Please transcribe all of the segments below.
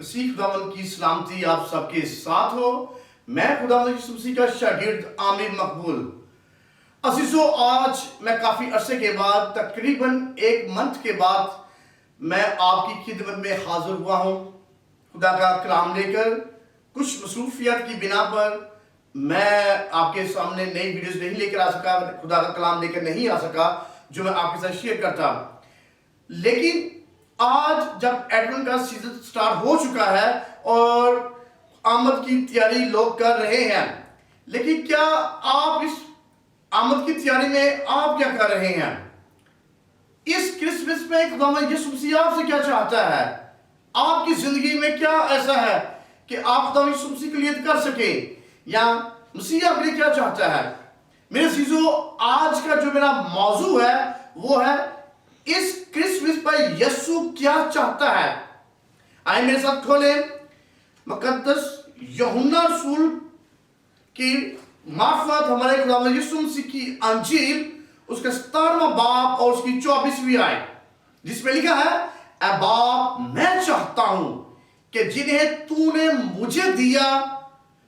मसीह खुदावंद की सलामती आप सबके साथ हो। मैं खुदावंद यीशु मसीह का शागिर्द आमिर मकबूल। अजीजों, आज मैं काफ़ी अरसे के बाद, तकरीबन 1 मंथ के बाद मैं आपकी खिदमत में हाजिर हुआ हूँ खुदा का कलाम लेकर। कुछ मसरूफियत की बिना पर मैं आपके सामने नई वीडियोस नहीं लेकर आ सका, खुदा का कलाम लेकर नहीं आ सका जो मैं आपके साथ शेयर करता। लेकिन आज जब एडवेंट का सीजन स्टार्ट हो चुका है और आमद की तैयारी लोग कर रहे हैं, लेकिन क्या आप इस आमद की तैयारी में आप क्या कर रहे हैं? इस क्रिसमस में खुदावंद यीशु मसीह आपसे क्या चाहता है? आपकी जिंदगी में क्या ऐसा है कि आप खुदावंद यीशु मसीह के लिए कर सके, या मसीह आपके लिए क्या चाहता है? मेरे अजीजों, आज का जो मेरा मौजू है वो है इस क्रिसमस पर यीशु क्या चाहता है। आइए मेरे साथ खोलें मुकद्दस यूहन्ना रसूल की मार्फत हमारे खुदावंद यीशु मसीह की अंजील, उसका 17वां बाब और उसकी 24वीं आयत, जिसमें लिखा है, ऐ बाप, मैं चाहता हूं कि जिन्हें तूने मुझे दिया,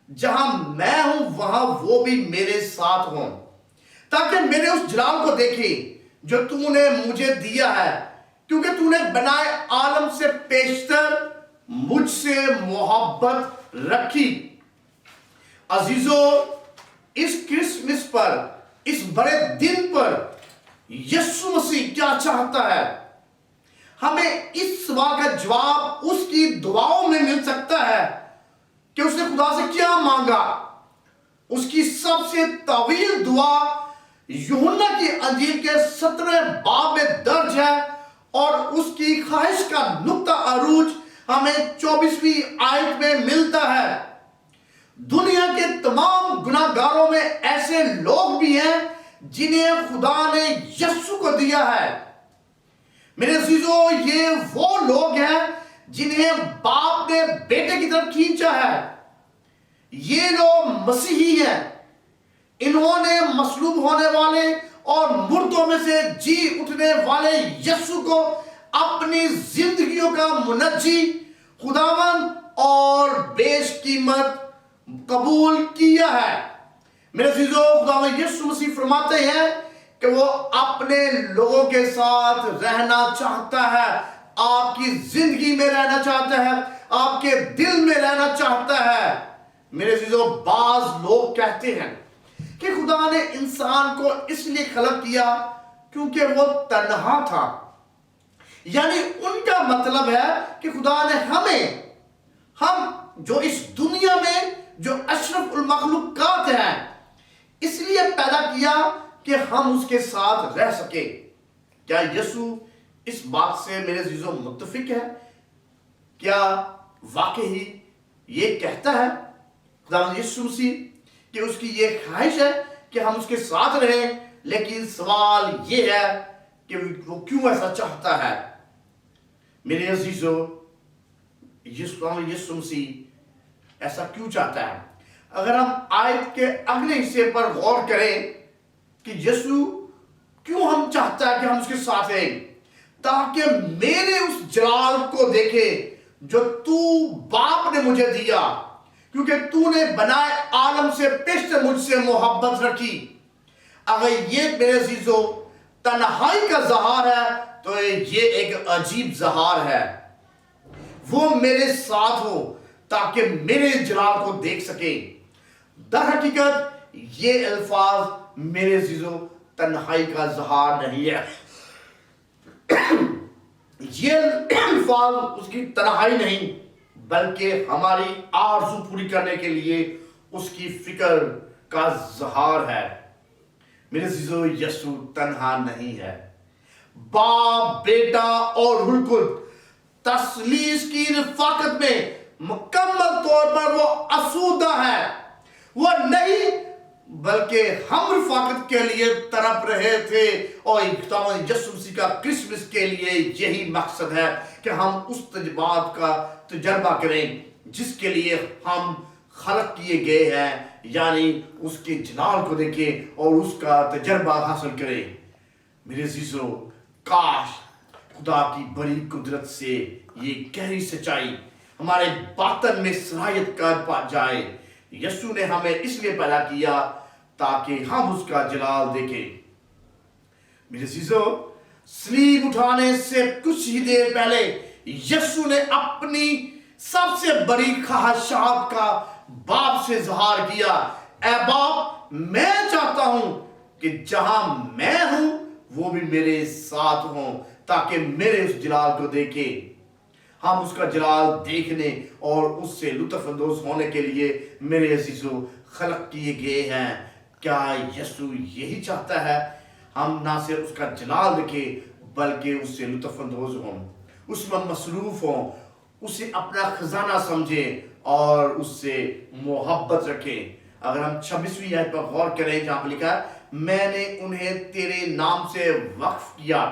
जहां मैं हूं वहां वो भी मेरे साथ हों, ताकि मेरे उस जलाल को देखें जो तूने मुझे दिया है, क्योंकि तूने बनाए आलम से पेशतर मुझसे मोहब्बत रखी। अजीजों, इस क्रिसमस पर, इस बड़े दिन पर यीशु मसीह क्या चाहता है? हमें इस सवाल का जवाब उसकी दुआओं में मिल सकता है कि उसने खुदा से क्या मांगा। उसकी सबसे तवील दुआ यूहन्ना की अंजील के 17वें बाब में दर्ज है और उसकी ख्वाहिश का नुक्ता अरूज हमें 24वीं आयत में मिलता है। दुनिया के तमाम गुनाहगारों में ऐसे लोग भी हैं जिन्हें खुदा ने यीशु को दिया है। मेरे अजीजों, ये वो लोग हैं जिन्हें बाप ने बेटे की तरफ खींचा है। ये लोग मसीही हैं। इन्होंने मसलूब होने वाले और मुर्दों में से जी उठने वाले यीशु को अपनी जिंदगियों का मुनज्जी, खुदावंद और बेशकीमत कबूल किया है। मेरे अजीजों, खुदावंद यीशु मसीह फरमाते हैं कि वो अपने लोगों के साथ रहना चाहता है, आपकी जिंदगी में रहना चाहता है, आपके दिल में रहना चाहता है। मेरे अजीजों, बाज लोग कहते हैं कि खुदा ने इंसान को इसलिए खलक किया क्योंकि वो तन्हा था। यानी उनका मतलब है कि खुदा ने हम जो इस दुनिया में जो अशरफ उल मखलूकात हैं, इसलिए पैदा किया कि हम उसके साथ रह सके। क्या यीशु इस बात से मेरे अजीजों मुत्तफिक है? क्या वाकई ये कहता है खुदावंद यीशु मसीह कि उसकी ये ख्वाहिश है कि हम उसके साथ रहें? लेकिन सवाल ये है कि वो क्यों ऐसा चाहता है? मेरे अजीजों, यीशु मसीह ऐसा क्यों चाहता है? अगर हम आयत के अगले हिस्से पर गौर करें कि यीशु क्यों हम चाहता है कि हम उसके साथ रहें, ताकि मेरे उस जलाल को देखे जो तू बाप ने मुझे दिया, क्योंकि तूने बनाए आलम से पेशतर मुझसे मोहब्बत रखी। अगर ये मेरे अजीजों तन्हाई का ज़हार है तो ये एक अजीब ज़हार है। वो मेरे साथ हो ताकि मेरे जलाल को देख सके। दर हकीकत ये अल्फाज मेरे अजीजों तन्हाई का ज़हार नहीं है। ये अल्फाज उसकी तन्हाई नहीं, बल्कि हमारी आरज़ू पूरी करने के लिए उसकी फिक्र का ज़हार है। मेरे अजीजों, यीशु तन्हा नहीं है। बाप, बेटा और रूह कुद्स तस्लीस की रिफाकत में मुकम्मल तौर पर वो आसूदा है। वो नहीं, बल्कि हम रिफाकत के लिए तड़प रहे थे, और यीशु मसीह का क्रिसमस के लिए यही मकसद है कि हम उस तजुर्बात का तजर्बा करें जिसके लिए हम खलक किए गए हैं, यानी उसके जलाल को देखें और उसका तजर्बा हासिल करें। मेरे अजीजों, काश खुदा की बड़ी कुदरत से ये गहरी सच्चाई हमारे बातन में सराहत कर पा जाए। यीशु ने हमें इसलिए पैदा किया ताकि हम उसका जलाल देखें। मेरे अजीजों, सलीब उठाने से कुछ ही देर पहले यीशु ने अपनी सबसे बड़ी ख्वाहिशात का बाप से इजहार किया। ऐ बाप, मैं चाहता हूं कि जहां मैं हूं वो भी मेरे साथ हों, ताकि मेरे उस जलाल को देखे। हम उसका जलाल देखने और उससे लुत्फ अंदोज होने के लिए मेरे अजीजों खलक किए गए हैं। क्या यीशु यही चाहता है? हम ना सिर्फ उसका जलाल देखें बल्कि उससे लुत्फ अंदोज हों, उसमें मसरूफ हों, उसे अपना खजाना समझें और उससे मोहब्बत रखें। अगर हम 26वीं आयत पर गौर करें जहां पर लिखा है, मैंने उन्हें तेरे नाम से वक्फ किया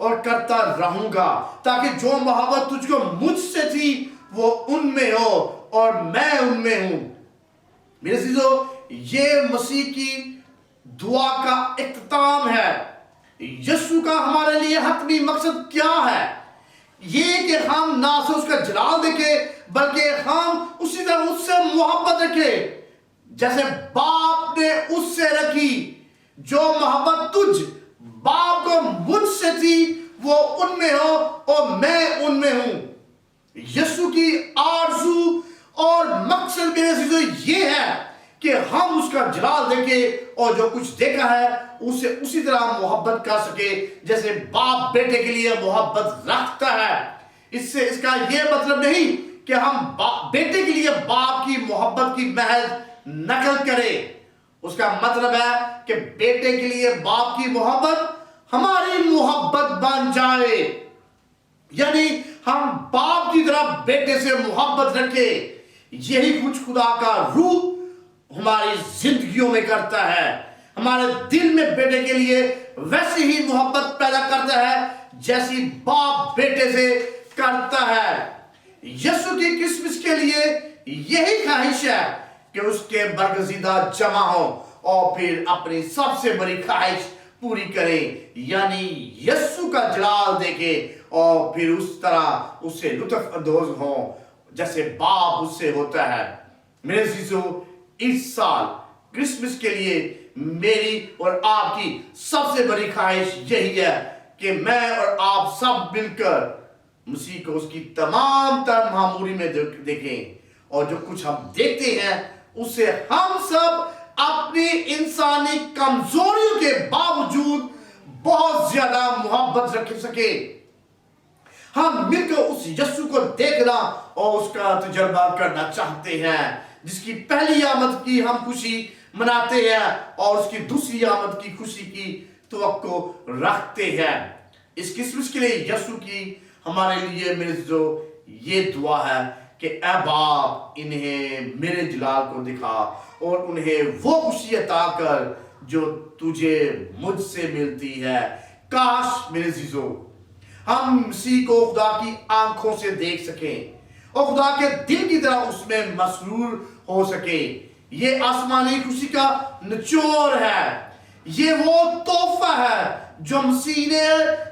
और करता रहूंगा ताकि जो मोहब्बत तुझको मुझसे थी वो उनमें हो और मैं उनमें हूं। मेरे अजीजों, ये मसीह की दुआ का इख्तिताम है। यीशु का हमारे लिए हतमी मकसद क्या है? ये कि हम ना सिर्फ उसका जलाल देखें बल्कि हम उसी तरह उससे मोहब्बत रखें जैसे बाप ने उससे रखी। जो मोहब्बत तुझ बाप को मुझसे थी वो उनमें हो और मैं उनमें हूं। यीशु की आरज़ू और मकसद मेरे अजीजों ये है कि हम उसका जलाल देखें और जो कुछ देखा है उसे उसी तरह मोहब्बत कर सके जैसे बाप बेटे के लिए मोहब्बत रखता है। इससे इसका यह मतलब नहीं कि हम बेटे के लिए बाप की मोहब्बत की महज नकल करें। उसका मतलब है कि बेटे के लिए बाप की मोहब्बत हमारी मोहब्बत बन जाए, यानी हम बाप की तरह बेटे से मोहब्बत रखें। यही कुछ खुदा का रूह हमारी जिंदगियों में करता है। हमारे दिल में बेटे के लिए वैसी ही मोहब्बत पैदा करता है जैसी बाप बेटे से करता है। यीशु की क्रिसमस के लिए यही ख्वाहिश है कि उसके बरगजीदा जमा हो और फिर अपनी सबसे बड़ी ख्वाहिश पूरी करें, यानी यीशु का जलाल देखें और फिर उस तरह उससे लुत्फ अंदोज हो जैसे बाप उससे होता है। मेरे अजीजों, इस साल क्रिसमस के लिए मेरी और आपकी सबसे बड़ी ख्वाहिश यही है कि मैं और आप सब मिलकर मसीह को उसकी तमाम तर मामूरी में देखें और जो कुछ हम देखते हैं उससे हम सब अपनी इंसानी कमजोरियों के बावजूद बहुत ज्यादा मोहब्बत रख सके। हम मिलकर उस यीशु को देखना और उसका तजुर्बा करना चाहते हैं जिसकी पहली आमद की हम खुशी मनाते हैं और उसकी दूसरी आमद की खुशी की तवक्को रखते हैं। इस क्रिसमस के लिए यीशु की हमारे लिए मेरे जो ये दुआ है कि ऐ बाप, इन्हें मेरे जलाल को दिखा और उन्हें वो खुशी अता कर जो तुझे मुझसे मिलती है। काश मेरे अजीजों हम मसीह को खुदा की आंखों से देख सकें और खुदा के दिल की तरह उसमें मसरूर हो सके। ये आसमानी खुशी का निचोड़ है, ये वो तोहफा है जो मसीह ने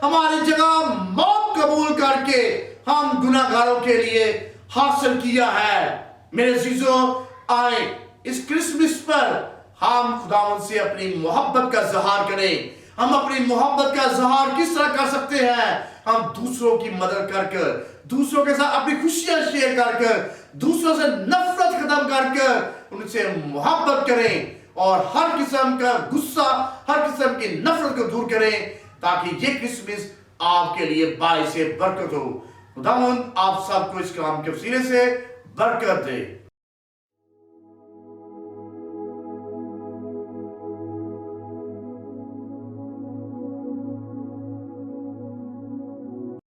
हमारी जगह मौत कबूल करके हम गुनाहगारों के लिए हासिल किया है। मेरे अजीजों, आए इस क्रिसमस पर हम खुदावंद से अपनी मोहब्बत का इज़हार करें। हम अपनी मोहब्बत का इज़हार किस तरह कर सकते हैं? हम दूसरों की मदद कर कर, दूसरों के साथ अपनी खुशियां शेयर कर कर, दूसरों से नफरत खत्म कर कर उनसे मोहब्बत करें और हर किस्म का गुस्सा, हर किस्म की नफरत को दूर करें ताकि ये क्रिसमस आपके लिए बाइसे बरकत हो। खुदावंद आप सबको इस काम के वसीले से बरकत दे।